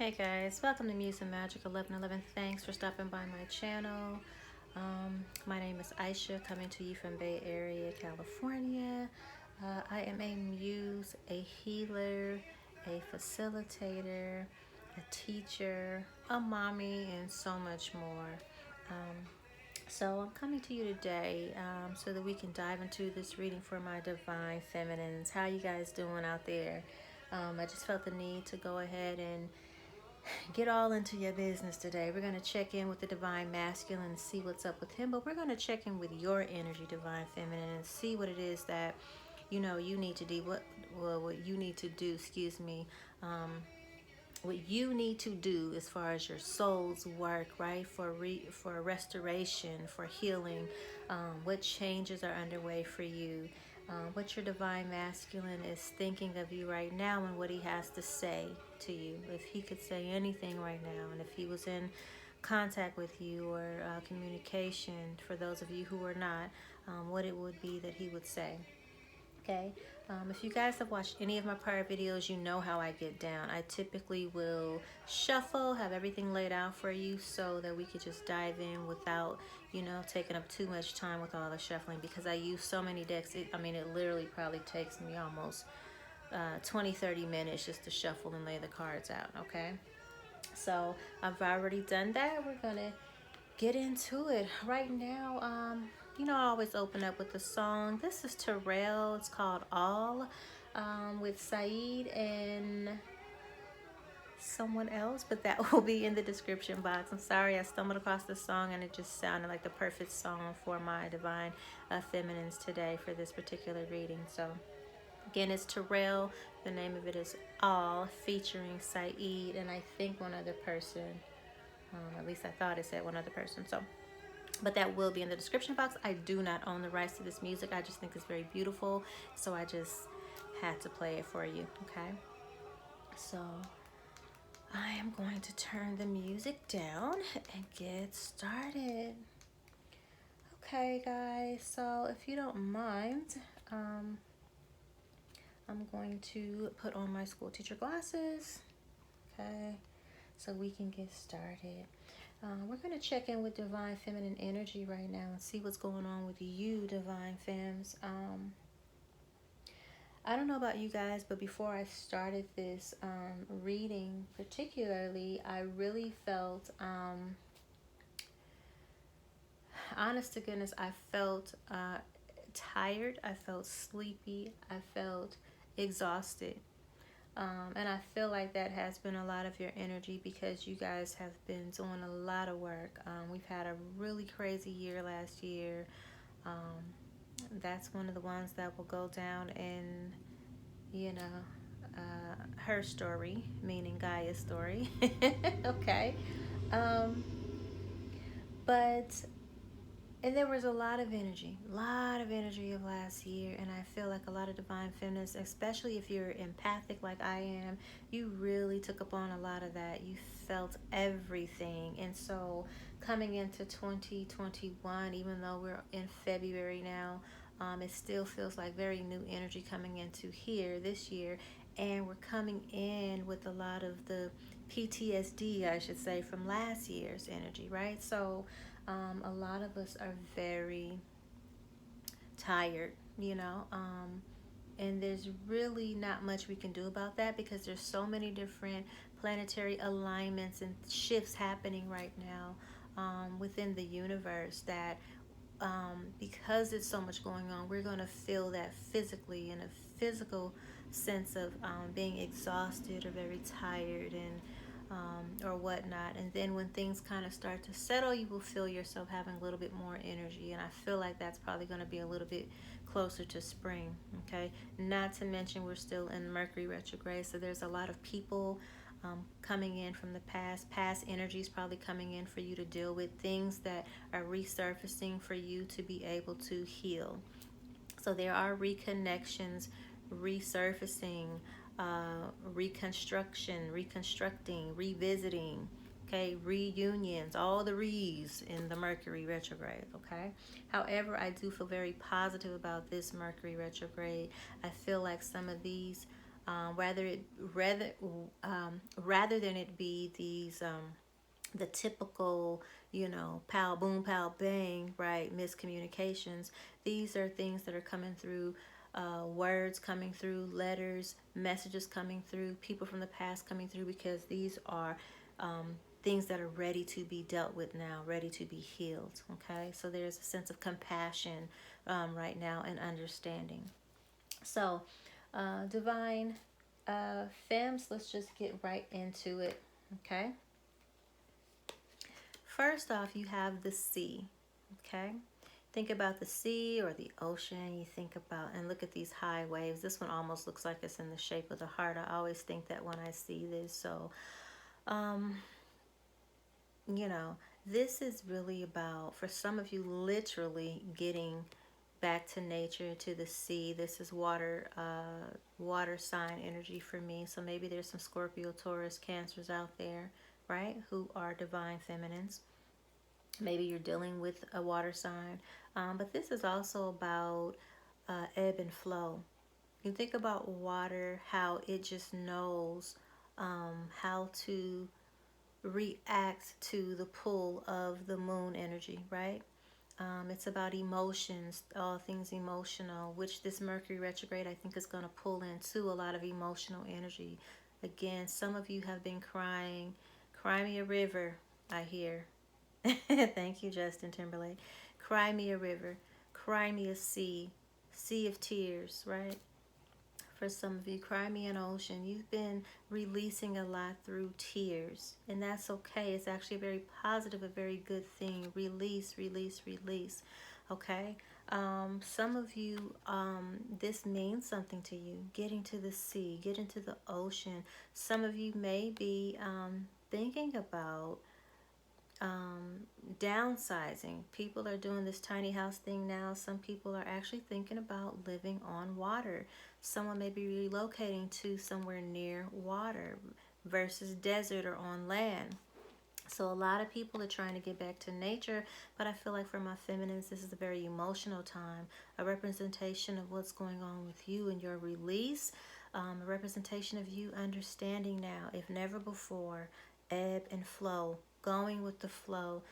Hey guys, welcome to Muse and Magic 1111. Thanks for stopping by my channel. My name is Aisha, coming to you from Bay Area, California. I am a muse, a healer, a facilitator, a teacher, a mommy, and so much more. So I'm coming to you today so that we can dive into this reading for my divine feminines. How you guys doing out there? I just felt the need to go ahead and get all into your business today. We're going to check in with the divine masculine and see what's up with him, but we're going to check in with your energy, divine feminine, and see what it is that you need to do. What you need to do, excuse me. What you need to do as far as your soul's work, right? For restoration, for healing. What changes are underway for you? What your divine masculine is thinking of you right now and what he has to say to you. If he could say anything right now, and if he was in contact with you or communication, for those of you who are not, what it would be that he would say. Okay, if you guys have watched any of my prior videos, you know how I get down. I typically will shuffle, have everything laid out for you so that we could just dive in without, taking up too much time with all the shuffling, because I use so many decks. It literally probably takes me almost 20-30 minutes just to shuffle and lay the cards out. Okay, so I've already done that. We're gonna get into it right now. I always open up with a song. This is TERRELL. It's called All, with Saeed and someone else, but that will be in the description box. I'm sorry, I stumbled across this song and it just sounded like the perfect song for my divine feminines today for this particular reading. So again, it's TERRELL. The name of it is All, featuring Saeed and I think one other person. At least I thought it said one other person. So, but that will be in the description box. I do not own the rights to this music. I just think it's very beautiful, so I just had to play it for you. Okay, so I am going to turn the music down and get started. Okay guys, so if you don't mind, I'm going to put on my school teacher glasses, okay, so we can get started. We're going to check in with divine feminine energy right now and see what's going on with you, divine femmes. I don't know about you guys, but before I started this reading particularly, I really felt, honest to goodness, I felt tired, I felt sleepy, I felt exhausted. And I feel like that has been a lot of your energy because you guys have been doing a lot of work. We've had a really crazy year last year. That's one of the ones that will go down in, her story, meaning Gaia's story. Okay. But and there was a lot of energy of last year, and I feel like a lot of divine feminists, especially if you're empathic like I am, you really took upon a lot of that. You felt everything. And so coming into 2021, even though we're in February now, it still feels like very new energy coming into here this year, and we're coming in with a lot of the PTSD, I should say, from last year's energy, right? So a lot of us are very tired, and there's really not much we can do about that because there's so many different planetary alignments and shifts happening right now within the universe that because there's so much going on, we're going to feel that physically, in a physical sense of being exhausted or very tired and or whatnot. And then when things kind of start to settle, you will feel yourself having a little bit more energy. And I feel like that's probably going to be a little bit closer to spring. Okay, not to mention we're still in Mercury retrograde, so there's a lot of people coming in from the past energies probably coming in for you to deal with, things that are resurfacing for you to be able to heal. So there are reconnections, resurfacing, reconstructing, revisiting, okay, reunions, all the re's in the Mercury retrograde, okay? However, I do feel very positive about this Mercury retrograde. I feel like some of these rather it rather rather than it be these the typical, pow boom pow bang, right, miscommunications. These are things that are coming through, words coming through, letters, messages coming through, people from the past coming through, because these are things that are ready to be dealt with now, ready to be healed. Okay, so there's a sense of compassion right now and understanding. So divine femmes, let's just get right into it. Okay, first off, you have the sea. Okay, think about the sea or the ocean. You think about and look at these high waves. This one almost looks like it's in the shape of the heart. I always think that when I see this. So um you know, this is really about, for some of you, literally getting back to nature, to the sea. This is water sign energy for me. So maybe there's some Scorpio, Taurus, Cancers out there, right, who are divine feminines. Maybe you're dealing with a water sign. But this is also about ebb and flow. You think about water, how it just knows how to react to the pull of the moon energy, right? It's about emotions, all things emotional, which this Mercury retrograde, I think, is going to pull into a lot of emotional energy. Again, some of you have been crying. Cry me a river, I hear. Thank you, Justin Timberlake. Cry me a river. Cry me a sea. Sea of tears, right? For some of you, cry me an ocean. You've been releasing a lot through tears, and that's okay. It's actually a very positive, a very good thing. Release, release, release. Okay. Some of you, this means something to you. Getting to the sea, getting to the ocean. Some of you may be thinking about downsizing. People are doing this tiny house thing now. Some people are actually thinking about living on water. Someone may be relocating to somewhere near water versus desert or on land. So a lot of people are trying to get back to nature, but I feel like for my feminines, this is a very emotional time, a representation of what's going on with you and your release, a representation of you understanding now, if never before, ebb and flow, going with the flow,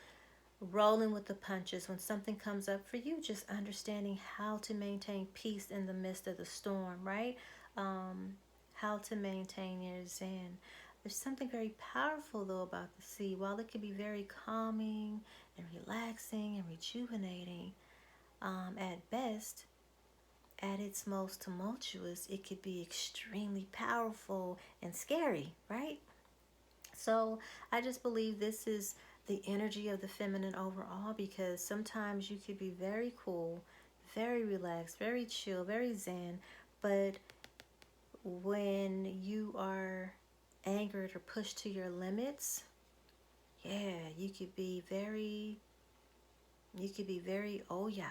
rolling with the punches. When something comes up for you, just understanding how to maintain peace in the midst of the storm, right? How to maintain your zen. There's something very powerful, though, about the sea. While it can be very calming and relaxing and rejuvenating at best, at its most tumultuous, it could be extremely powerful and scary, right? So I just believe this is the energy of the feminine overall, because sometimes you could be very cool, very relaxed, very chill, very zen, but when you are angered or pushed to your limits, yeah, you could be very oh yeah.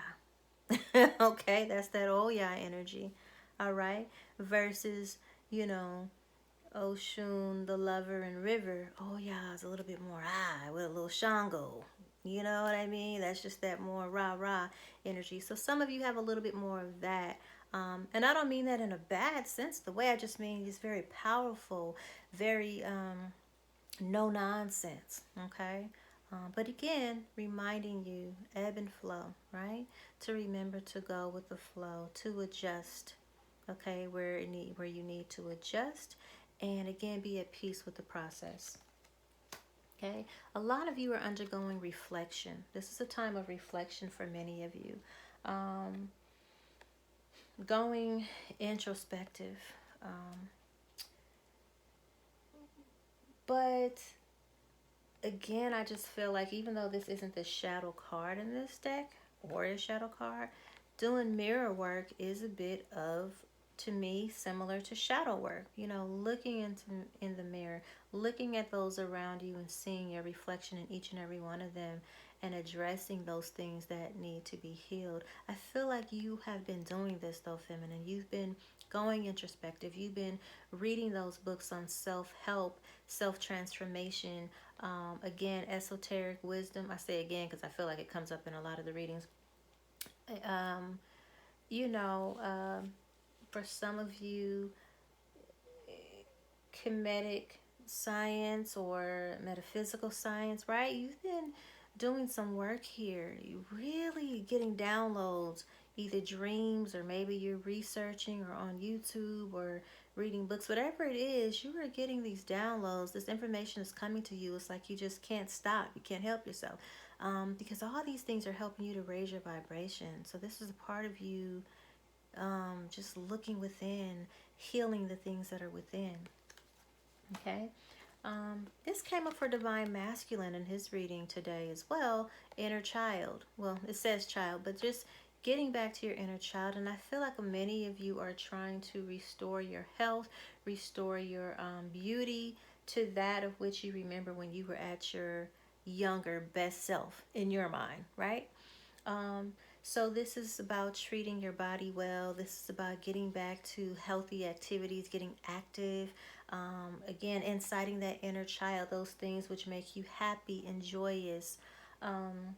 Okay, that's that oh yeah energy. All right, versus, you know, Oshun, the lover, and river. Oh yeah, it's a little bit more with a little Shango. You know what I mean? That's just that more rah rah energy. So some of you have a little bit more of that. And I don't mean that in a bad sense. The way I just mean is very powerful, very no nonsense. Okay. But again, reminding you, ebb and flow, right? To remember to go with the flow, to adjust, okay, where you need to adjust, and again, be at peace with the process. Okay, a lot of you are undergoing reflection. This is a time of reflection for many of you. Going introspective. But again, I just feel like even though this isn't the shadow card in this deck or a shadow card, doing mirror work is a bit of, to me, similar to shadow work. You know, looking in the mirror, looking at those around you and seeing your reflection in each and every one of them, and addressing those things that need to be healed. I feel like you have been doing this, though, feminine. You've been going introspective. You've been reading those books on self-help, self-transformation, again, esoteric wisdom. I say again because I feel like it comes up in a lot of the readings. um, you know, for some of you, comedic science or metaphysical science, right? You've been doing some work here. You really getting downloads, either dreams or maybe you're researching or on YouTube or reading books, whatever it is, you are getting these downloads. This information is coming to you. It's like you just can't stop. You can't help yourself, because all these things are helping you to raise your vibration. So this is a part of you, just looking within, healing the things that are within. Okay. This came up for Divine Masculine in his reading today as well. Inner child. Well, it says child, but just getting back to your inner child. And I feel like many of you are trying to restore your health, restore your beauty to that of which you remember when you were at your younger best self in your mind, right? Um, so this is about treating your body well. This is about getting back to healthy activities, getting active. Again, inciting that inner child, those things which make you happy and joyous. Um,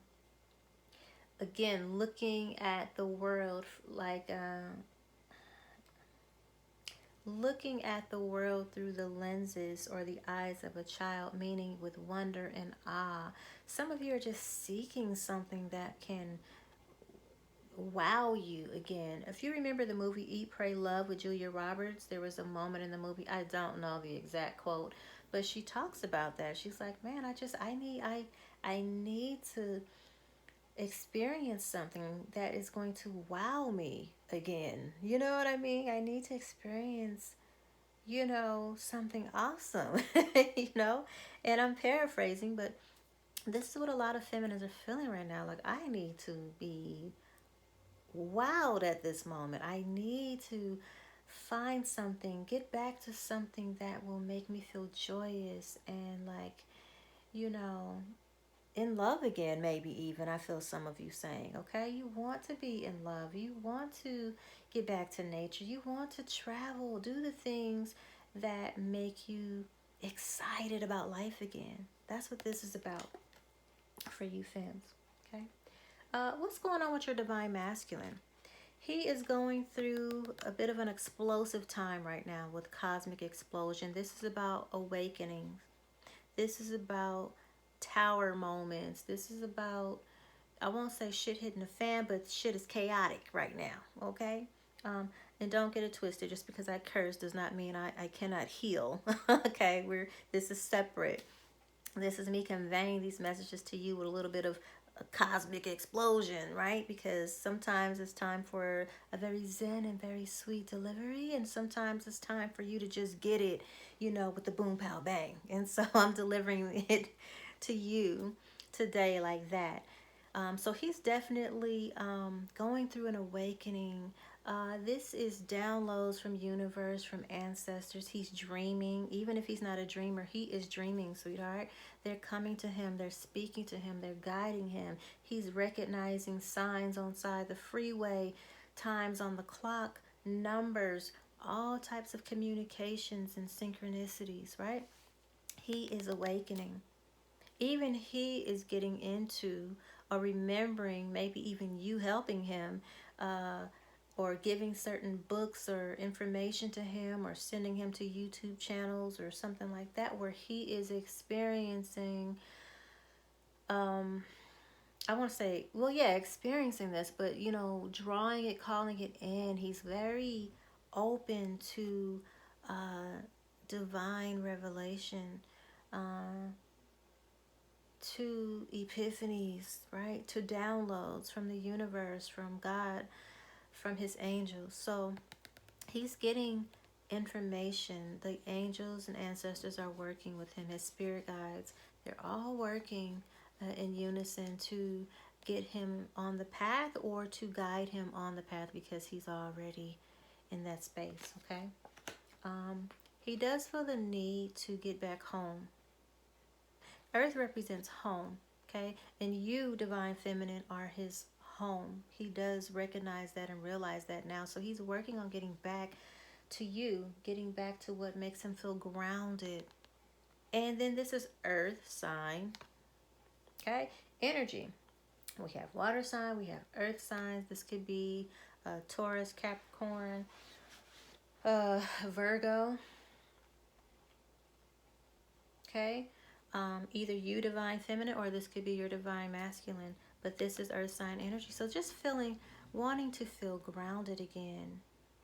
again, looking at the world like looking at the world through the lenses or the eyes of a child, meaning with wonder and awe. Some of you are just seeking something that can wow you again. If you remember the movie Eat, Pray, Love with Julia Roberts, there was a moment in the movie, I don't know the exact quote, but she talks about that. She's like, man, I need to experience something that is going to wow me again. You know what I mean? I need to experience, something awesome, you know? And I'm paraphrasing, but this is what a lot of feminists are feeling right now. Like, I need to be wowed at this moment. I need to find something, get back to something that will make me feel joyous and like, you know, in love again, maybe even. I feel some of you saying, okay, you want to be in love. You want to get back to nature. You want to travel, do the things that make you excited about life again. That's what this is about for you femmes, okay? What's going on with your divine masculine? He is going through a bit of an explosive time right now with cosmic explosion. This is about awakening. This is about tower moments. This is about, I won't say shit hitting the fan, but shit is chaotic right now, okay? And don't get it twisted. Just because I curse does not mean I cannot heal, okay? This is separate. This is me conveying these messages to you with a little bit of a cosmic explosion, right? Because sometimes it's time for a very zen and very sweet delivery, and sometimes it's time for you to just get it, with the boom, pow, bang. And so I'm delivering it to you today like that. So he's definitely going through an awakening. This is downloads from universe, from ancestors. He's dreaming. Even if he's not a dreamer, he is dreaming, sweetheart. They're coming to him. They're speaking to him. They're guiding him. He's recognizing signs on side the freeway, times on the clock, numbers, all types of communications and synchronicities, right? He is awakening. Even he is getting into or remembering, maybe even you helping him, or giving certain books or information to him, or sending him to YouTube channels or something like that, where he is experiencing, I want to say, well, yeah, experiencing this, but, drawing it, calling it in. He's very open to divine revelation, to epiphanies, right? To downloads from the universe, from God, from his angels. So he's getting information. The angels and ancestors are working with him. His spirit guides, they're all working in unison to get him on the path or to guide him on the path, because he's already in that space, okay? He does feel the need to get back home. Earth represents home, okay? And you, divine feminine, are his home. He does recognize that and realize that now. So he's working on getting back to you, getting back to what makes him feel grounded. And then this is earth sign, okay? Energy. We have water sign, we have earth signs. This could be Taurus, Capricorn, Virgo. Okay? Either you divine feminine or this could be your divine masculine. But this is earth sign energy. So just wanting to feel grounded again,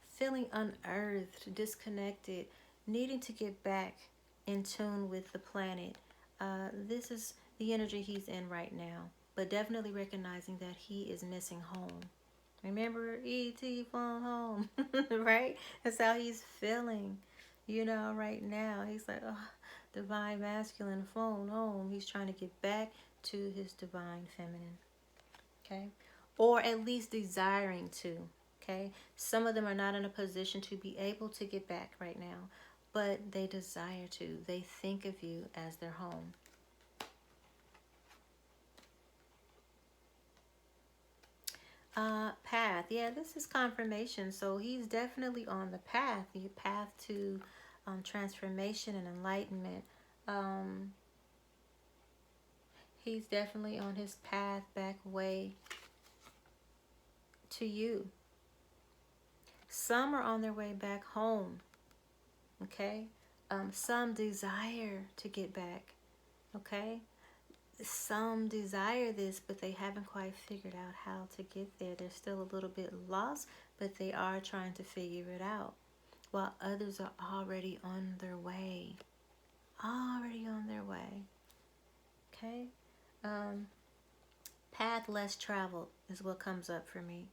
feeling unearthed, disconnected, needing to get back in tune with the planet. This is the energy he's in right now. But definitely recognizing that he is missing home. Remember, E.T. phone home, right? That's how he's feeling, right now. He's like, oh, divine masculine phone home. He's trying to get back to his divine feminine, okay? Or at least desiring to, okay? Some of them are not in a position to be able to get back right now, but they desire to. They think of you as their home. Path. Yeah, this is confirmation. So he's definitely on the path to transformation and enlightenment. He's definitely on his path back way to you. Some are on their way back home. Okay? Some desire to get back. Okay? Some desire this, but they haven't quite figured out how to get there. They're still a little bit lost, but they are trying to figure it out. While others are already on their way. Already on their way. Okay? Path less traveled is what comes up for me.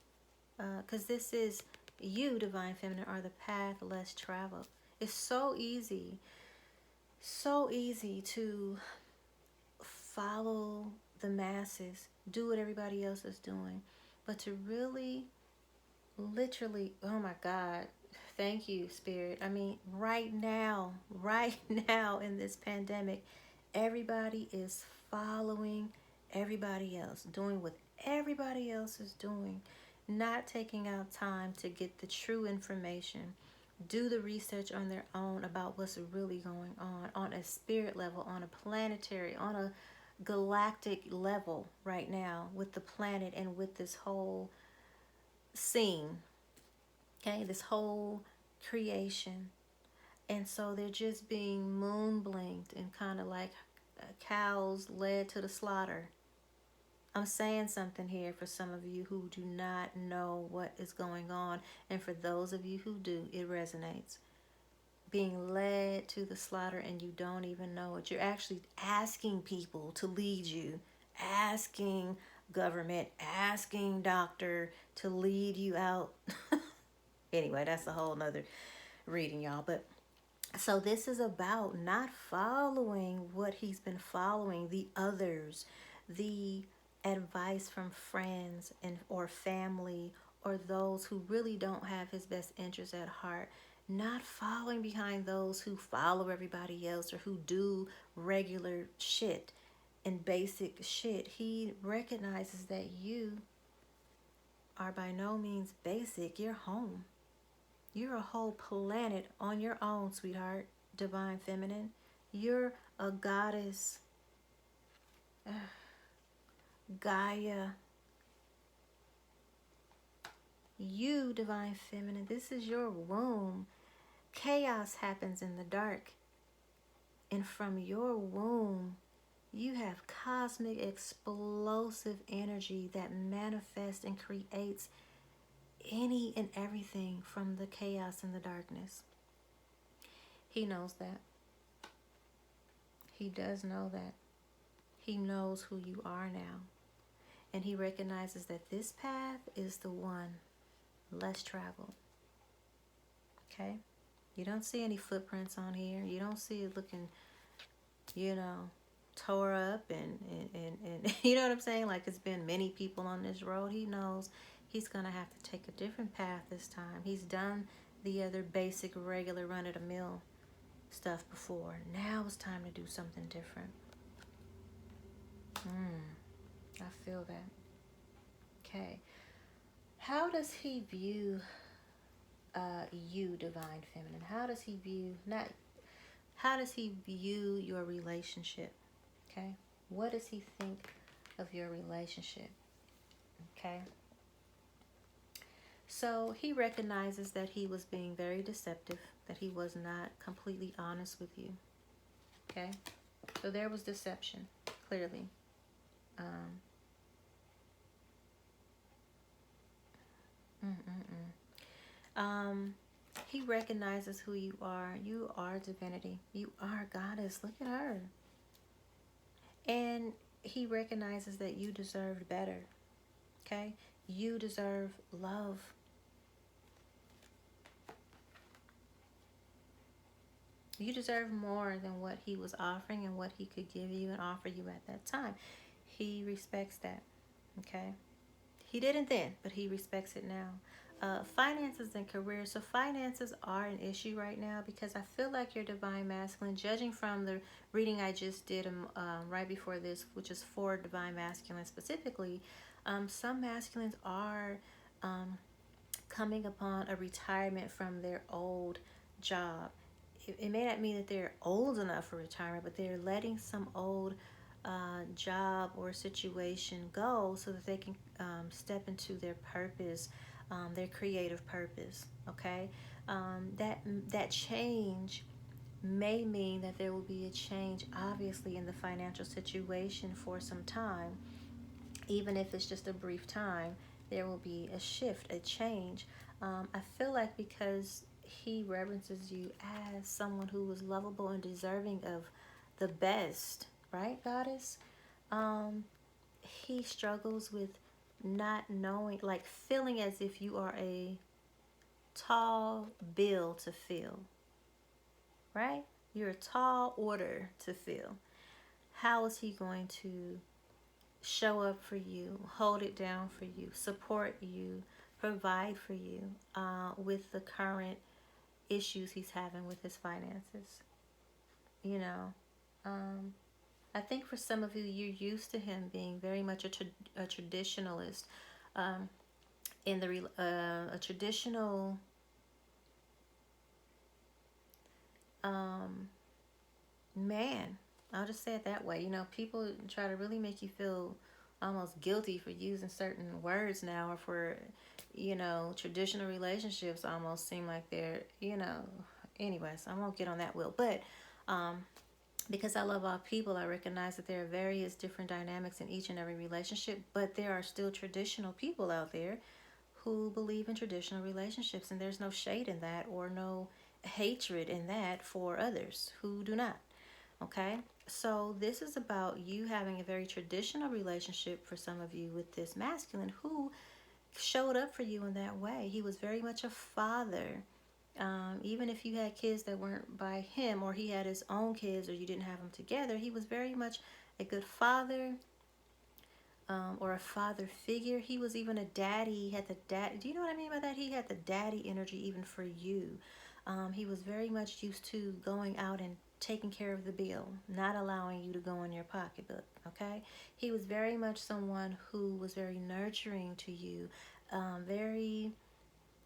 Because this is you, divine feminine, are the path less traveled. It's so easy to follow the masses, do what everybody else is doing, but to really, literally, oh my God, thank you, Spirit. I mean, right now in this pandemic, everybody is following everybody else, doing what everybody else is doing, not taking out time to get the true information, do the research on their own about what's really going on a spirit level, on a planetary, on a galactic level right now with the planet and with this whole scene, okay, this whole creation. And so they're just being moon blinked and kind of like cows led to the slaughter. I'm saying something here for some of you who do not know what is going on, and for those of you who do, it resonates. Being led to the slaughter and you don't even know it. You're actually asking people to lead you, asking government, asking doctor to lead you out. Anyway, that's a whole nother reading, y'all. But so this is about not following what he's been following, the others, the advice from friends and or family, or those who really don't have his best interests at heart. Not following behind those who follow everybody else or who do regular shit and basic shit. He recognizes that you are by no means basic. You're home. You're a whole planet on your own, sweetheart, divine feminine. You're a goddess. Gaia. You, divine feminine, this is your womb. Chaos happens in the dark. And from your womb, you have cosmic explosive energy that manifests and creates any and everything from the chaos and the darkness. He knows that. He does know that. He knows who you are now. And he recognizes that this path is the one less traveled. Okay? You don't see any footprints on here. You don't see it looking, tore up and you know what I'm saying? Like it's been many people on this road. He knows he's going to have to take a different path this time. He's done the other basic, regular, run-of-the-mill stuff before. Now it's time to do something different. I feel that. Okay. How does he view you, divine feminine? How does he view your relationship? Okay. What does he think of your relationship? Okay. So he recognizes that he was being very deceptive, that he was not completely honest with you. Okay. So there was deception, clearly. He recognizes who you are. You are divinity. You are goddess. Look at her. And he recognizes that you deserved better. Okay? You deserve love. You deserve more than what he was offering and what he could give you and offer you at that time. He respects that. Okay? He didn't then, but he respects it now. Finances and career. So finances are an issue right now because I feel like your divine masculine, judging from the reading I just did right before this, which is for divine masculine specifically, some masculines are coming upon a retirement from their old job. It may not mean that they're old enough for retirement, but they're letting some old job or situation go so that they can step into their purpose, their creative purpose. Okay, that change may mean that there will be a change, obviously, in the financial situation for some time, even if it's just a brief time. There will be a shift, a change. I feel like because he reverences you as someone who is lovable and deserving of the best, right, goddess? He struggles with not knowing, like feeling as if you are a tall bill to fill, right? You're a tall order to fill. How is he going to show up for you, hold it down for you, support you, provide for you with the current issues he's having with his finances? You know, I think for some of you, you're used to him being very much a traditionalist, in the a traditional man. I'll just say it that way. You know, people try to really make you feel almost guilty for using certain words now, or for, you know, traditional relationships almost seem like they're, you know, anyways, I won't get on that wheel. But because I love all people, I recognize that there are various different dynamics in each and every relationship, but there are still traditional people out there who believe in traditional relationships, and there's no shade in that or no hatred in that for others who do not. Okay? So this is about you having a very traditional relationship for some of you with this masculine who showed up for you in that way. He was very much a father. Even if you had kids that weren't by him, or he had his own kids, or you didn't have them together, he was very much a good father, or a father figure. He was even a daddy. He had the dad. Do you know what I mean by that? He had the daddy energy even for you. He was very much used to going out and taking care of the bill, not allowing you to go in your pocketbook. Okay? He was very much someone who was very nurturing to you, very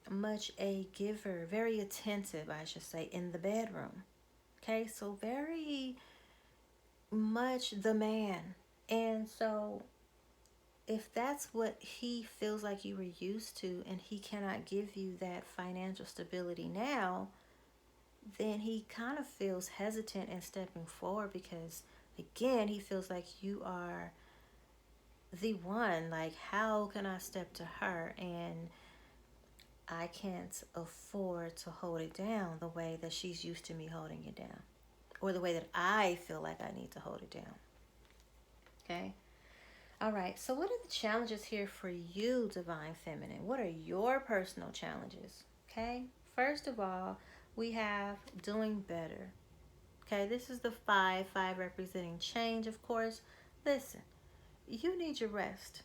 much a giver, very attentive, I should say, in the bedroom. Okay? So very much the man. And so if that's what he feels like you were used to, and he cannot give you that financial stability now, then he kind of feels hesitant in stepping forward, because again, he feels like you are the one. Like, how can I step to her and I can't afford to hold it down the way that she's used to me holding it down, or the way that I feel like I need to hold it down. Okay? All right, so what are the challenges here for you, Divine Feminine? What are your personal challenges? Okay, first of all, we have doing better. Okay, this is the 5 representing change, of course. Listen, you need your rest.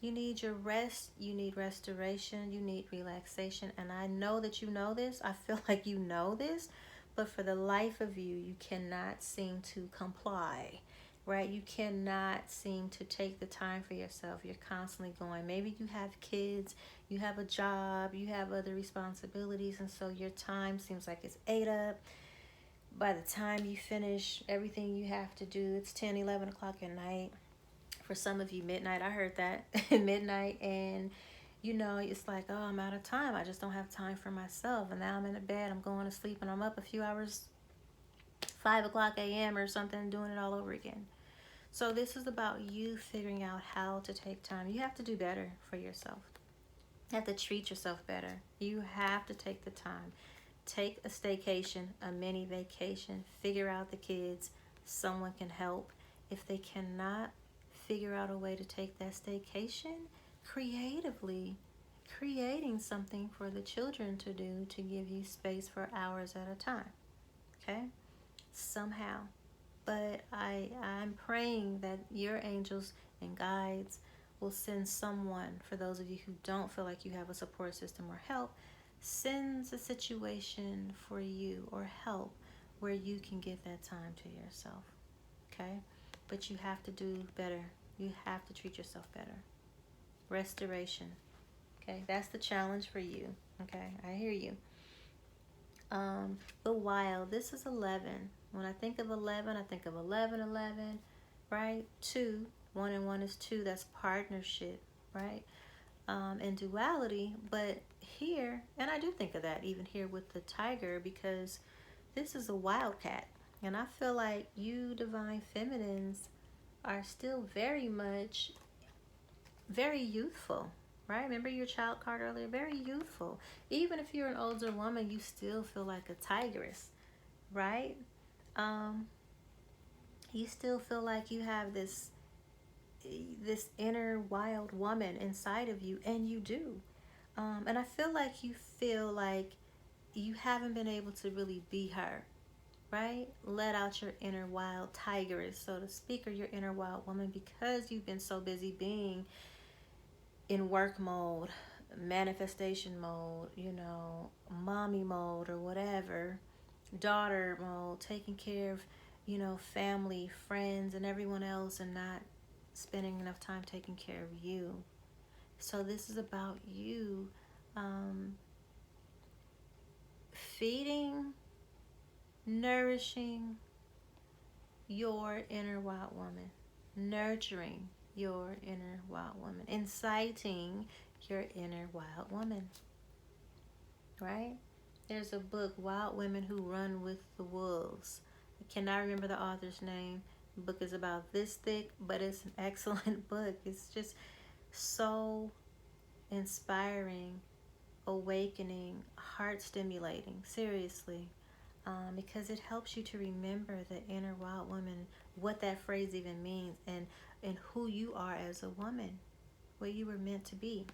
You need your rest. You need restoration. You need relaxation. And I know that you know this. I feel like you know this. But for the life of you, you cannot seem to comply. Right? You cannot seem to take the time for yourself. You're constantly going. Maybe you have kids, you have a job, you have other responsibilities, and so your time seems like it's ate up. By the time you finish everything you have to do, it's 10, 11 o'clock at night. For some of you, midnight. I heard that. Midnight. And, you know, it's like, oh, I'm out of time. I just don't have time for myself. And now I'm in the bed. I'm going to sleep, and I'm up a few hours 5 o'clock a.m. or something, doing it all over again. So this is about you figuring out how to take time. You have to do better for yourself. You have to treat yourself better. You have to take the time. Take a staycation, a mini vacation. Figure out the kids. Someone can help. If they cannot figure out a way to take that staycation, creatively creating something for the children to do to give you space for hours at a time. Okay? Somehow. But I'm praying that your angels and guides will send someone, for those of you who don't feel like you have a support system or help, sends a situation for you or help where you can get that time to yourself. Okay? But you have to do better. You have to treat yourself better. Restoration. Okay? That's the challenge for you. Okay? I hear you. The wild. This is 11. When I think of 11, I think of 11, right? 2. 1 and 1 is 2. That's partnership, right? And duality. But here, and I do think of that even here with the tiger, because this is a wildcat. And I feel like you divine feminines are still very much, very youthful, right? Remember your child card earlier? Very youthful. Even if you're an older woman, you still feel like a tigress, right? You still feel like you have this inner wild woman inside of you, and you do. And I feel like you haven't been able to really be her, right? Let out your inner wild tigress, so to speak, or your inner wild woman, because you've been so busy being in work mode, manifestation mode, mommy mode or whatever, daughter mode, taking care of, family, friends, and everyone else, and not spending enough time taking care of you. So this is about you feeding, nourishing your inner wild woman, nurturing your inner wild woman, inciting your inner wild woman, right? There's a book, Wild Women Who Run with the Wolves. I cannot remember the author's name. The book is about this thick, but it's an excellent book. It's just so inspiring, awakening, heart stimulating, seriously, because it helps you to remember the inner wild woman, what that phrase even means, and who you are as a woman, what you were meant to be.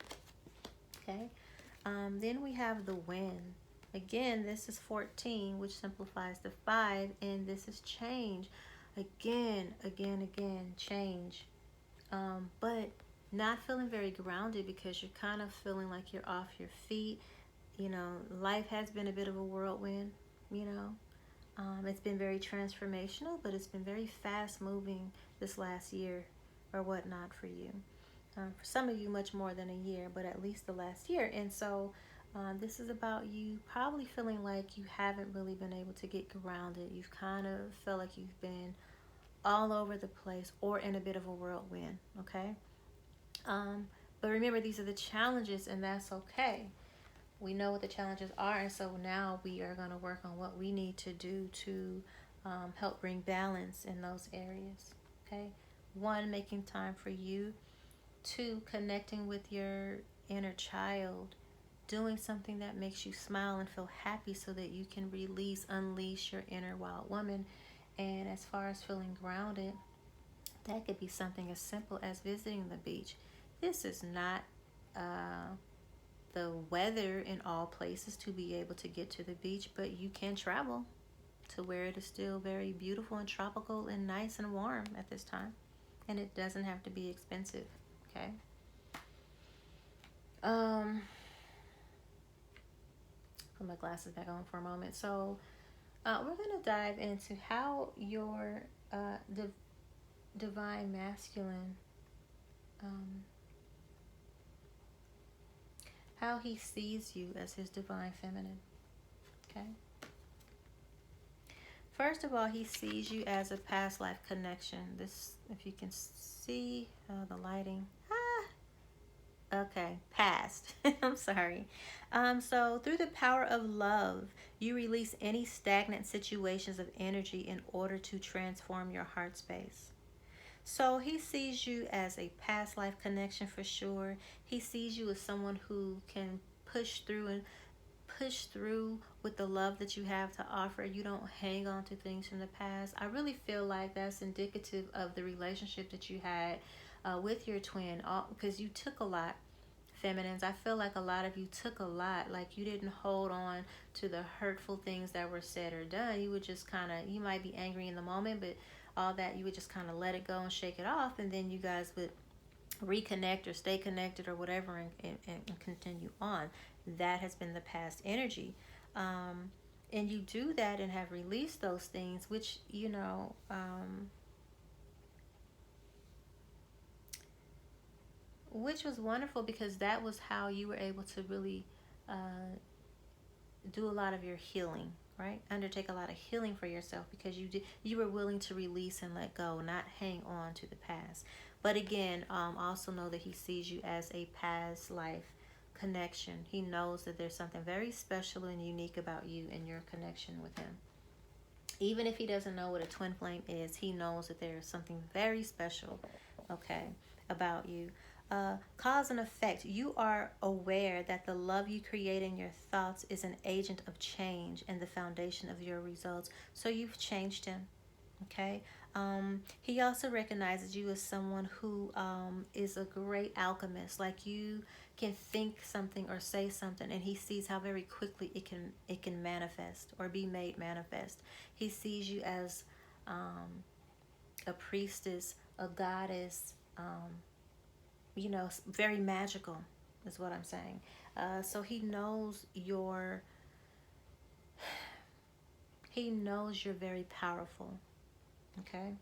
Okay. Then we have the wind. Again, this is 14, which simplifies the 5, and this is change. Again, change. But not feeling very grounded, because you're kind of feeling like you're off your feet. Life has been a bit of a whirlwind, it's been very transformational, but it's been very fast moving this last year or whatnot for you. For some of you, much more than a year, but at least the last year. And so this is about you probably feeling like you haven't really been able to get grounded. You've kind of felt like you've been all over the place or in a bit of a whirlwind, okay? But remember, these are the challenges, and that's okay. We know what the challenges are, and so now we are going to work on what we need to do to help bring balance in those areas, okay? 1, making time for you. 2, connecting with your inner child, doing something that makes you smile and feel happy so that you can unleash your inner wild woman. And as far as feeling grounded, that could be something as simple as visiting the beach. This is not the weather in all places to be able to get to the beach, but you can travel to where it is still very beautiful and tropical and nice and warm at this time. And it doesn't have to be expensive, okay? Put my glasses back on for a moment. So we're going to dive into how your divine masculine, how he sees you as his divine feminine, okay? First of all, he sees you as a past life connection. This, if you can see the lighting, Okay, past. I'm sorry. So through the power of love, you release any stagnant situations of energy in order to transform your heart space. So he sees you as a past life connection for sure. He sees you as someone who can push through with the love that you have to offer. You don't hang on to things from the past. I really feel like that's indicative of the relationship that you had with your twin, because you took a lot, feminines. I feel like a lot of you took a lot. Like you didn't hold on to the hurtful things that were said or done. You would just kind of, you might be angry in the moment, but all that you would just kind of let it go and shake it off, and then you guys would reconnect or stay connected or whatever, and continue on. That has been the past energy. And you do that and have released those things, which, which was wonderful, because that was how you were able to really do a lot of your healing, right? Undertake a lot of healing for yourself, because you were willing to release and let go, not hang on to the past. But again, also know that he sees you as a past life connection. He knows that there's something very special and unique about you and your connection with him. Even if he doesn't know what a twin flame is, he knows that there is something very special, okay, about you. Cause and effect. You are aware that the love you create in your thoughts is an agent of change and the foundation of your results. So you've changed him. Okay. He also recognizes you as someone who is a great alchemist. Like you can think something or say something, and he sees how very quickly it can manifest or be made manifest. He sees you as a priestess, a goddess. Very magical is what I'm saying. So he knows you're very powerful. Okay.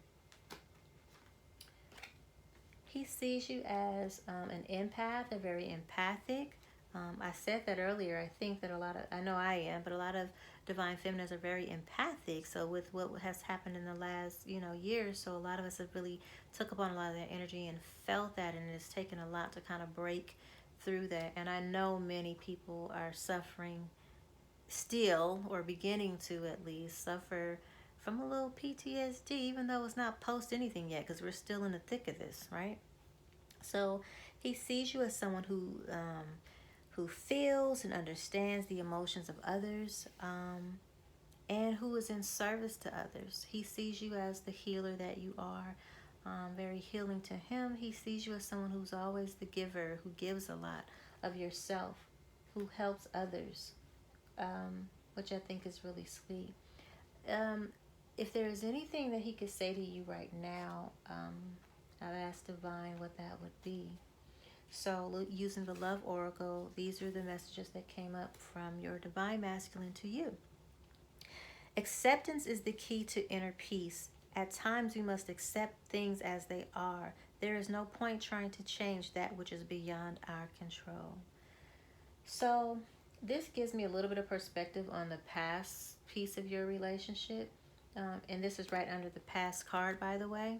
He sees you as an empath, a very empathic. I said that earlier. I think that I know I am, but a lot of divine feminines are very empathic. So with what has happened in the last, years, so a lot of us have really took upon a lot of that energy and felt that, and it's taken a lot to kind of break through that. And I know many people are suffering still, or beginning to at least suffer from a little PTSD, even though it's not post anything yet, because we're still in the thick of this, right? So he sees you as someone who feels and understands the emotions of others, and who is in service to others. He sees you as the healer that you are, very healing to him. He sees you as someone who's always the giver, who gives a lot of yourself, who helps others, which I think is really sweet. If there is anything that he could say to you right now, I've asked Divine what that would be. So using the Love Oracle, these are the messages that came up from your Divine Masculine to you. Acceptance is the key to inner peace. At times we must accept things as they are. There is no point trying to change that which is beyond our control. So this gives me a little bit of perspective on the past piece of your relationship. And this is right under the past card, by the way.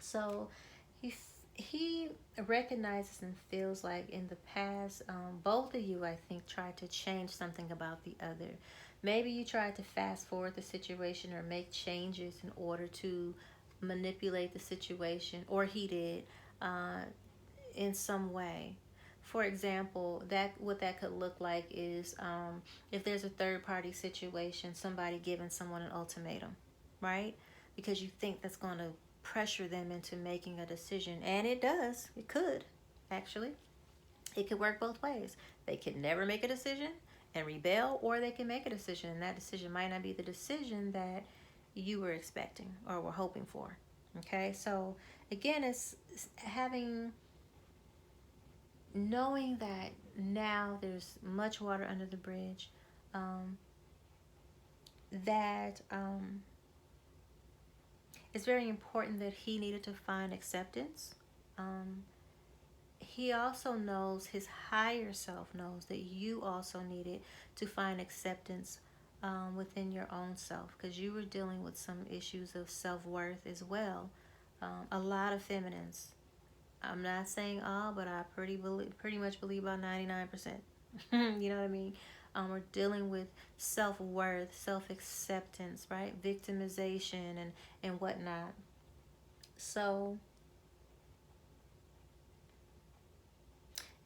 So he recognizes and feels like in the past, both of you, I think, tried to change something about the other. Maybe you tried to fast forward the situation or make changes in order to manipulate the situation, or he did, in some way. For example, what that could look like is, if there's a third party situation, somebody giving someone an ultimatum, right? Because you think that's going to pressure them into making a decision. And it does. It could, actually. It could work both ways. They could never make a decision and rebel, or they can make a decision, and that decision might not be the decision that you were expecting or were hoping for. Okay, so again, it's knowing that now there's much water under the bridge, that it's very important that he needed to find acceptance. He also knows, his higher self knows, that you also needed to find acceptance within your own self, because you were dealing with some issues of self-worth as well. A lot of feminines I'm not saying all, but I pretty much believe about 99%. You know what I mean? We're dealing with self-worth, self-acceptance, right? Victimization and whatnot. So,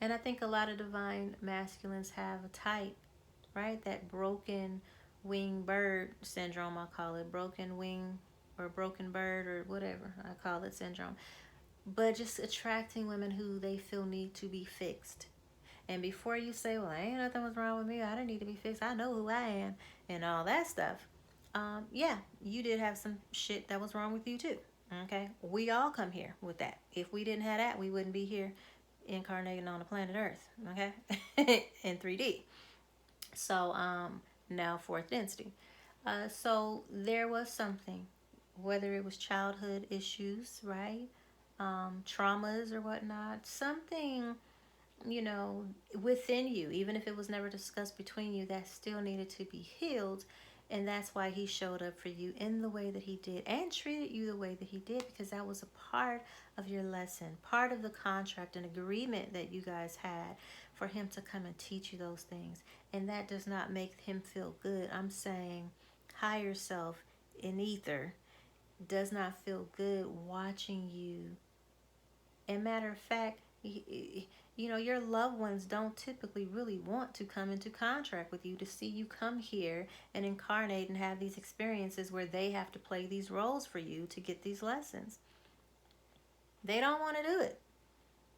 and I think a lot of divine masculines have a type, right? That broken wing bird syndrome, I call it. Broken wing or broken bird or whatever I call it syndrome. But just attracting women who they feel need to be fixed. And before you say, well, ain't nothing was wrong with me, I didn't need to be fixed, I know who I am, and all that stuff. Yeah, you did have some shit that was wrong with you too. Okay? We all come here with that. If we didn't have that, we wouldn't be here incarnating on the planet Earth. Okay? In 3D. So, now fourth density. So there was something, whether it was childhood issues, right? Traumas or whatnot, something, you know, within you, even if it was never discussed between you, that still needed to be healed. And that's why he showed up for you in the way that he did and treated you the way that he did, because that was a part of your lesson, part of the contract and agreement that you guys had for him to come and teach you those things. And that does not make him feel good. I'm saying higher self in ether does not feel good watching you. And matter of fact, you know, your loved ones don't typically really want to come into contract with you, to see you come here and incarnate and have these experiences where they have to play these roles for you to get these lessons. They don't want to do it.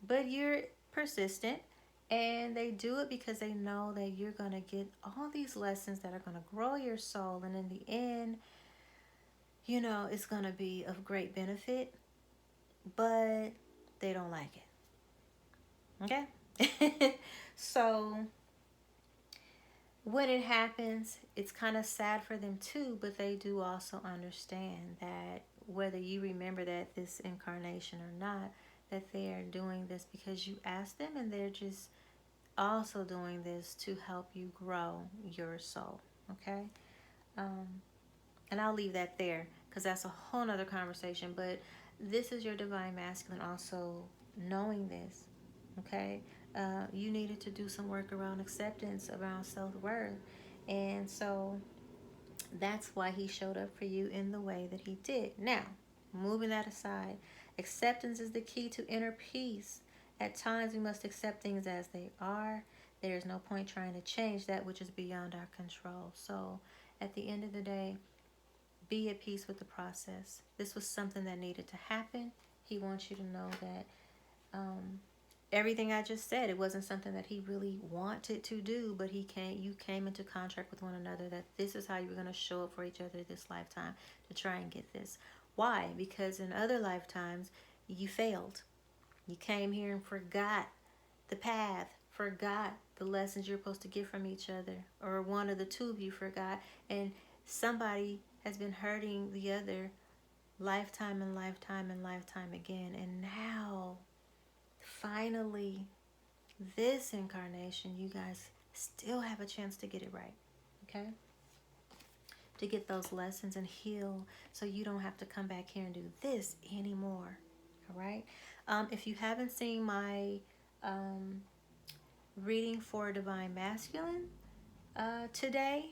But you're persistent, and they do it because they know that you're going to get all these lessons that are going to grow your soul. And in the end, you know, it's going to be of great benefit. But they don't like it. Okay? So when it happens, it's kind of sad for them too, but they do also understand that whether you remember that this incarnation or not, that they are doing this because you asked them, and they're just also doing this to help you grow your soul. Okay? And I'll leave that there because that's a whole nother conversation. But this is your divine masculine also knowing this. Okay? You needed to do some work around acceptance, around self-worth. And so that's why he showed up for you in the way that he did. Now, moving that aside, acceptance is the key to inner peace. At times, we must accept things as they are. There is no point trying to change that which is beyond our control. So, at the end of the day, be at peace with the process. This was something that needed to happen. He wants you to know that everything I just said, it wasn't something that he really wanted to do, but you came into contract with one another that this is how you were going to show up for each other this lifetime to try and get this. Why? Because in other lifetimes, you failed. You came here and forgot the path, forgot the lessons you're supposed to get from each other, or one of the two of you forgot, and somebody has been hurting the other lifetime and lifetime and lifetime again. And now, finally, this incarnation, you guys still have a chance to get it right. Okay? To get those lessons and heal, so you don't have to come back here and do this anymore. All right? If you haven't seen my reading for Divine Masculine today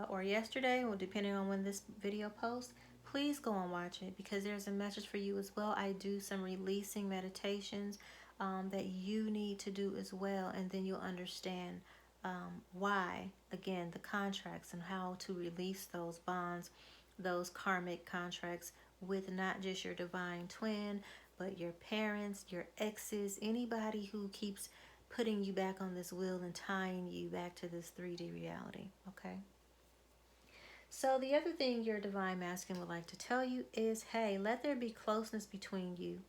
or yesterday, or depending on when this video posts, please go and watch it, because there's a message for you as well. I do some releasing meditations that you need to do as well, and then you'll understand why, again, the contracts and how to release those bonds, those karmic contracts with not just your divine twin, but your parents, your exes, anybody who keeps putting you back on this wheel and tying you back to this 3D reality. Okay? So the other thing your divine masculine would like to tell you is, hey, let there be closeness between you,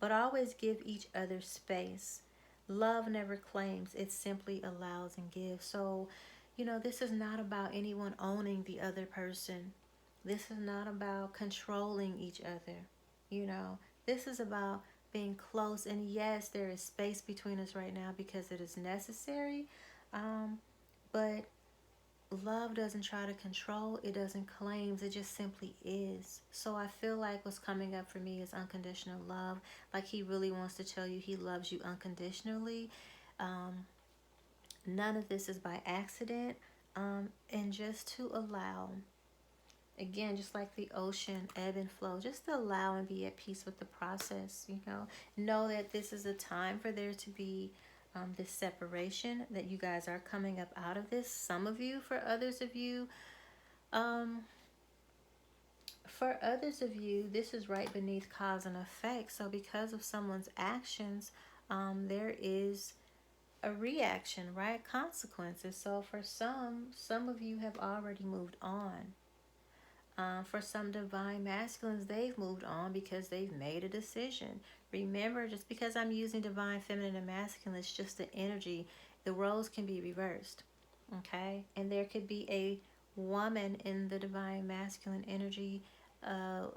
but always give each other space. Love never claims, it simply allows and gives. So, you know, this is not about anyone owning the other person. This is not about controlling each other. You know, this is about being close. And yes, there is space between us right now because it is necessary. But love doesn't try to control, it doesn't claim, it just simply is. So I feel like what's coming up for me is unconditional love. Like he really wants to tell you he loves you unconditionally. None of this is by accident. And just to allow, again, just like the ocean, ebb and flow, just to allow and be at peace with the process. Know that this is a time for there to be this separation, that you guys are coming up out of this. Some of you, um, for others of you, this is right beneath cause and effect. So because of someone's actions, there is a reaction, right? Consequences. So for some of you have already moved on. For some divine masculines, they've moved on because they've made a decision. Remember, just because I'm using divine feminine and masculine, it's just the energy. The roles can be reversed, okay? And there could be a woman in the divine masculine energy, a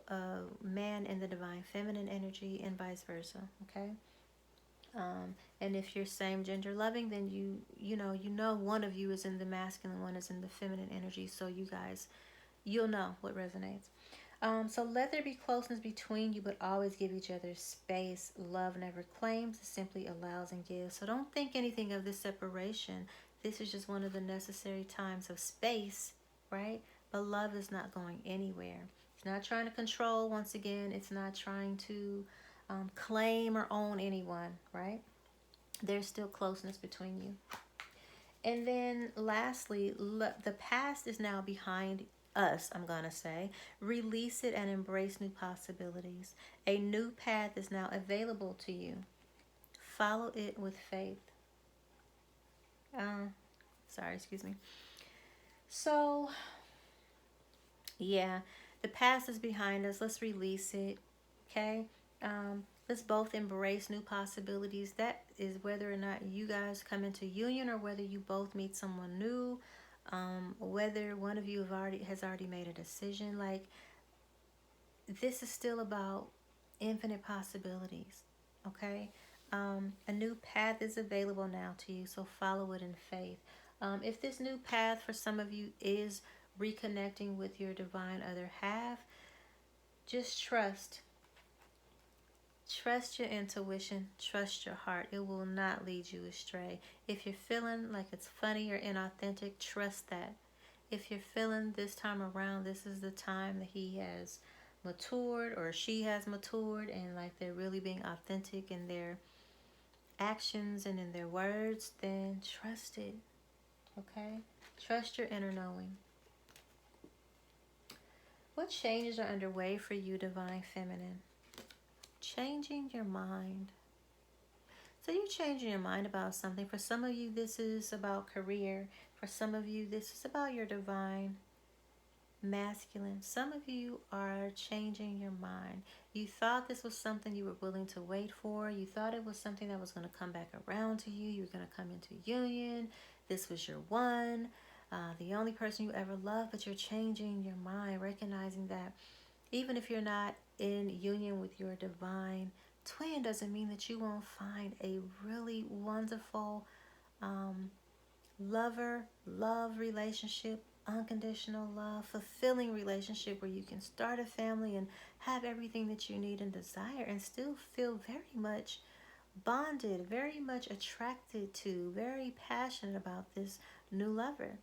man in the divine feminine energy, and vice versa, okay? And if you're same gender loving, then you know one of you is in the masculine, one is in the feminine energy. So you guys, you'll know what resonates. So let there be closeness between you, but always give each other space. Love never claims, it simply allows and gives. So don't think anything of this separation. This is just one of the necessary times of space, right? But love is not going anywhere. It's not trying to control, once again. It's not trying to claim or own anyone, right? There's still closeness between you. And then lastly, the past is now behind us, I'm going to say. Release it and embrace new possibilities. A new path is now available to you. Follow it with faith. Excuse me. So, yeah, the past is behind us. Let's release it, okay? Let's both embrace new possibilities. That is whether or not you guys come into union or whether you both meet someone new. Whether one of you has already made a decision. Like, this is still about infinite possibilities, okay? A new path is available now to you, so follow it in faith. If this new path for some of you is reconnecting with your divine other half, just trust. Trust your intuition. Trust your heart. It will not lead you astray. If you're feeling like it's funny or inauthentic, trust that. If you're feeling this time around, this is the time that he has matured or she has matured, and like they're really being authentic in their actions and in their words, then trust it. Okay? Trust your inner knowing. What changes are underway for you, Divine Feminine? Changing your mind. So you're changing your mind about something. For some of you, this is about career. For some of you, this is about your divine masculine. Some of you are changing your mind. You thought this was something you were willing to wait for. You thought it was something that was going to come back around to you. You were going to come into union. This was your one, the only person you ever loved, but you're changing your mind, recognizing that even if you're not in union with your divine twin, doesn't mean that you won't find a really wonderful love relationship, unconditional love, fulfilling relationship where you can start a family and have everything that you need and desire and still feel very much bonded, very much attracted to, very passionate about this new lover.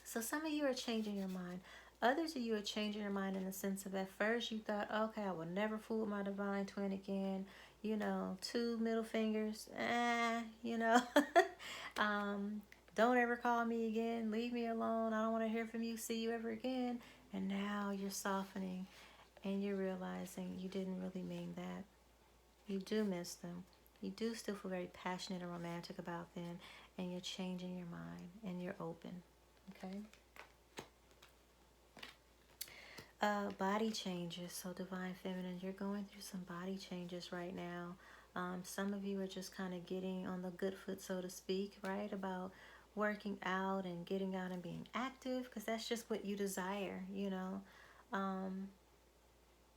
So some of you are changing your mind. Others of you are changing your mind in the sense of, at first you thought, okay, I will never fool with my divine twin again. 2 middle fingers. Don't ever call me again. Leave me alone. I don't want to hear from you. See you ever again. And now you're softening and you're realizing you didn't really mean that. You do miss them. You do still feel very passionate and romantic about them. And you're changing your mind and you're open. Okay? Body changes. So Divine Feminine, you're going through some body changes right now. Some of you are just kind of getting on the good foot, so to speak, right? About working out and getting out and being active, because that's just what you desire,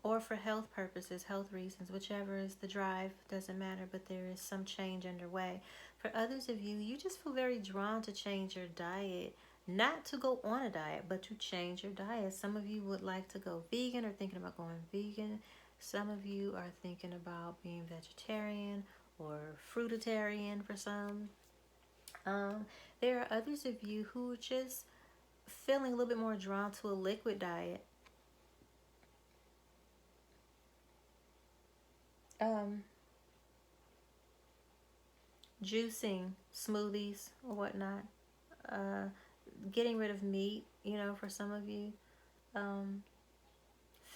or for health purposes, health reasons, whichever is the drive, doesn't matter, but there is some change underway. For others of you, you just feel very drawn to change your diet. not to go on a diet, but to change your diet. Some of you would like to go vegan or thinking about going vegan. Some of you are thinking about being vegetarian or fruitarian for some. There are others of you who are just feeling a little bit more drawn to a liquid diet. Juicing, smoothies, or whatnot. Getting rid of meat, for some of you.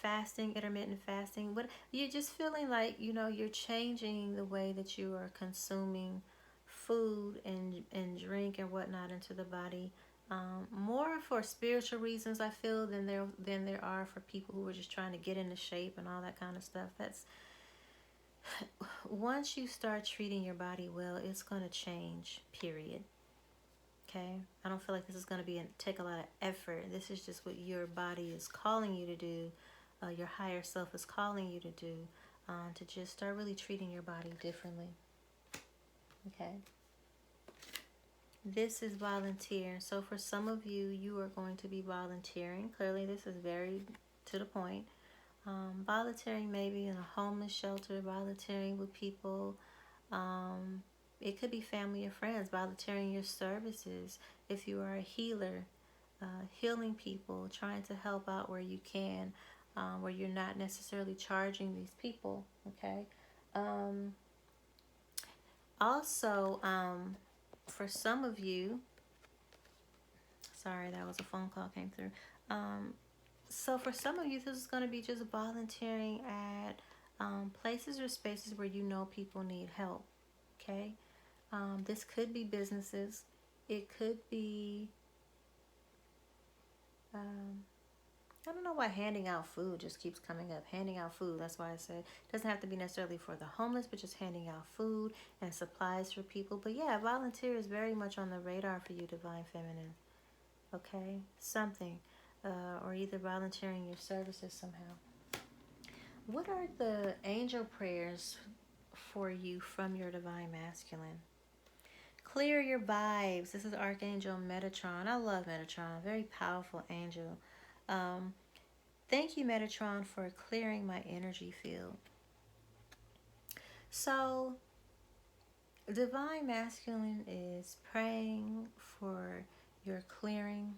Fasting, intermittent fasting. But you're just feeling like, you're changing the way that you are consuming food and drink and whatnot into the body. More for spiritual reasons, I feel, than there are for people who are just trying to get into shape and all that kind of stuff. That's once you start treating your body well, it's going to change, period. Okay? I don't feel like this is going to take a lot of effort. This is just what your body is calling you to do. Your higher self is calling you to do, to just start really treating your body differently. Okay? This is volunteer. So for some of you, you are going to be volunteering. Clearly, this is very to the point. Volunteering maybe in a homeless shelter, volunteering with people. It could be family or friends, volunteering your services. If you are a healer, healing people, trying to help out where you can, where you're not necessarily charging these people, okay? Also, for some of you, sorry, that was a phone call came through. So for some of you, this is going to be just volunteering at places or spaces where you know people need help, okay? This could be businesses. It could be, I don't know why handing out food just keeps coming up. Handing out food, that's why I said it doesn't have to be necessarily for the homeless, but just handing out food and supplies for people. But yeah, volunteer is very much on the radar for you, Divine Feminine. Okay? Something. Or either volunteering your services somehow. What are the angel prayers for you from your Divine Masculine? Clear your vibes. This is Archangel Metatron. I love Metatron. Very powerful angel. Thank you, Metatron, for clearing my energy field. So, Divine Masculine is praying for your clearing.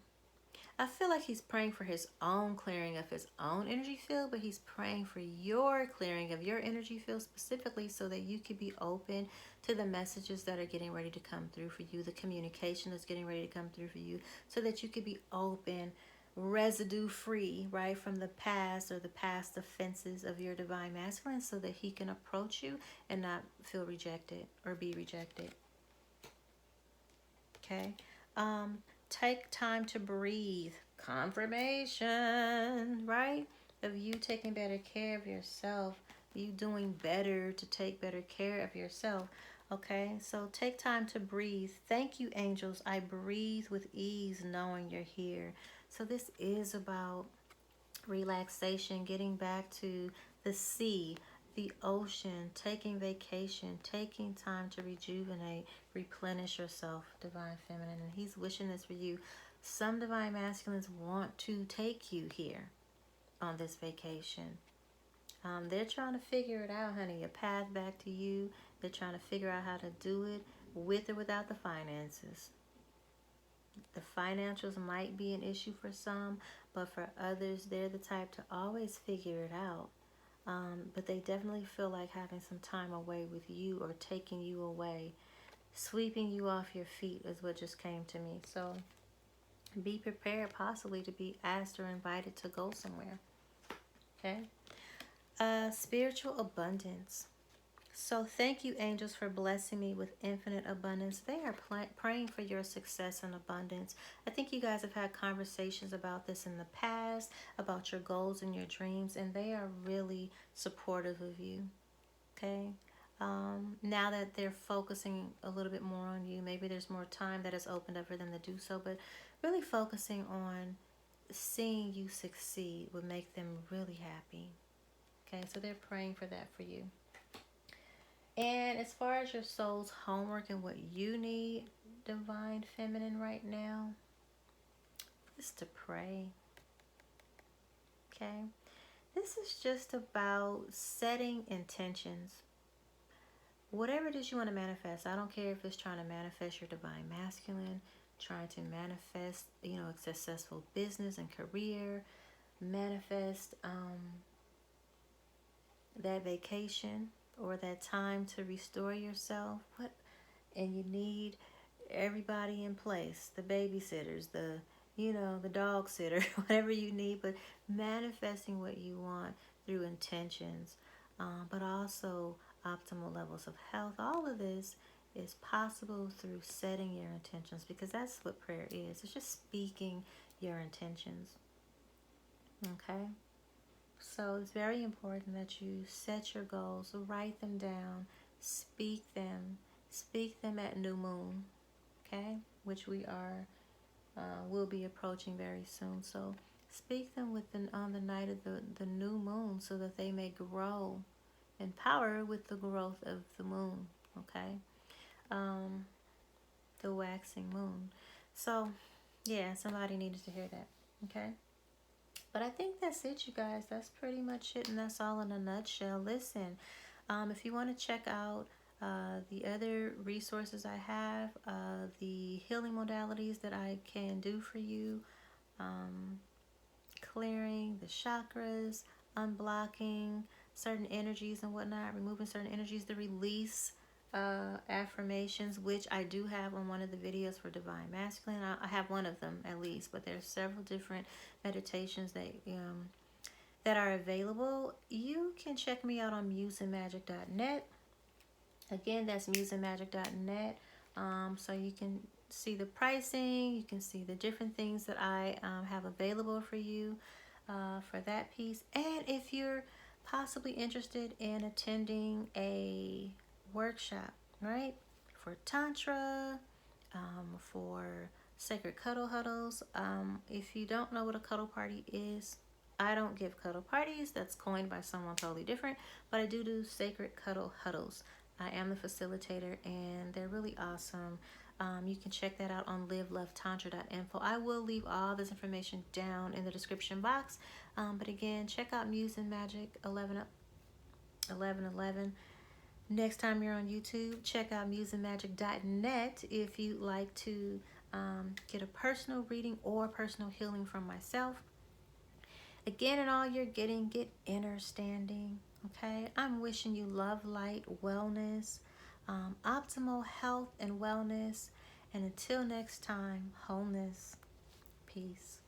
I feel like he's praying for his own clearing of his own energy field, but he's praying for your clearing of your energy field specifically so that you could be open to the messages that are getting ready to come through for you, the communication that's getting ready to come through for you, so that you could be open, residue free, right, from the past or the past offenses of your Divine Masculine, so that he can approach you and not feel rejected or be rejected. Okay? Take time to breathe. Confirmation, right? Of you taking better care of yourself. You doing better to take better care of yourself. Okay, so take time to breathe. Thank you, angels. I breathe with ease knowing you're here. So this is about relaxation, getting back to the sea, the ocean, taking vacation, taking time to rejuvenate, replenish yourself, Divine Feminine. And he's wishing this for you. Some Divine Masculines want to take you here on this vacation. They're trying to figure it out, honey, a path back to you. They're trying to figure out how to do it with or without the finances. The financials might be an issue for some, but for others, they're the type to always figure it out. But they definitely feel like having some time away with you or taking you away. Sweeping you off your feet is what just came to me. So be prepared possibly to be asked or invited to go somewhere. Okay? Spiritual abundance. So thank you, angels, for blessing me with infinite abundance. They are praying for your success and abundance. I think you guys have had conversations about this in the past, about your goals and your dreams, and they are really supportive of you. Okay? Now that they're focusing a little bit more on you, maybe there's more time that has opened up for them to do so, but really focusing on seeing you succeed would make them really happy. Okay, so they're praying for that for you. And as far as your soul's homework and what you need, Divine Feminine, right now, is to pray. Okay? This is just about setting intentions. Whatever it is you want to manifest, I don't care if it's trying to manifest your divine masculine, trying to manifest, a successful business and career, manifest that vacation or that time to restore yourself. And you need everybody in place, the babysitters, the dog sitter, whatever you need, but manifesting what you want through intentions, but also optimal levels of health. All of this is possible through setting your intentions, because that's what prayer is. It's just speaking your intentions. Okay? So it's very important that you set your goals, write them down, speak them at new moon, okay? Which will be approaching very soon. So speak them on the night of the new moon, so that they may grow in power with the growth of the moon, okay? The waxing moon. So yeah, somebody needed to hear that, okay? But I think that's it, you guys. That's pretty much it, and that's all in a nutshell. Listen, if you want to check out the other resources I have, the healing modalities that I can do for you, clearing the chakras, unblocking certain energies and whatnot, removing certain energies, the release affirmations, which I do have on one of the videos for Divine Masculine. I have one of them at least, but there's several different meditations that are available. You can check me out on musingmagic.net. Again, that's musingmagic.net. So you can see the pricing, you can see the different things that I have available for you for that piece. And if you're possibly interested in attending a workshop, right, for Tantra, for sacred cuddle huddles. If you don't know what a cuddle party is, I don't give cuddle parties. That's coined by someone totally different. But I do sacred cuddle huddles. I am the facilitator, and they're really awesome. You can check that out on livelovetantra.info. I will leave all this information down in the description box. But again, check out Muse and Magic 1111. Next time you're on YouTube, check out musingmagic.net if you'd like to get a personal reading or personal healing from myself. Again, in all you're getting, get inner standing. Okay, I'm wishing you love, light, wellness, optimal health and wellness. And until next time, wholeness, peace.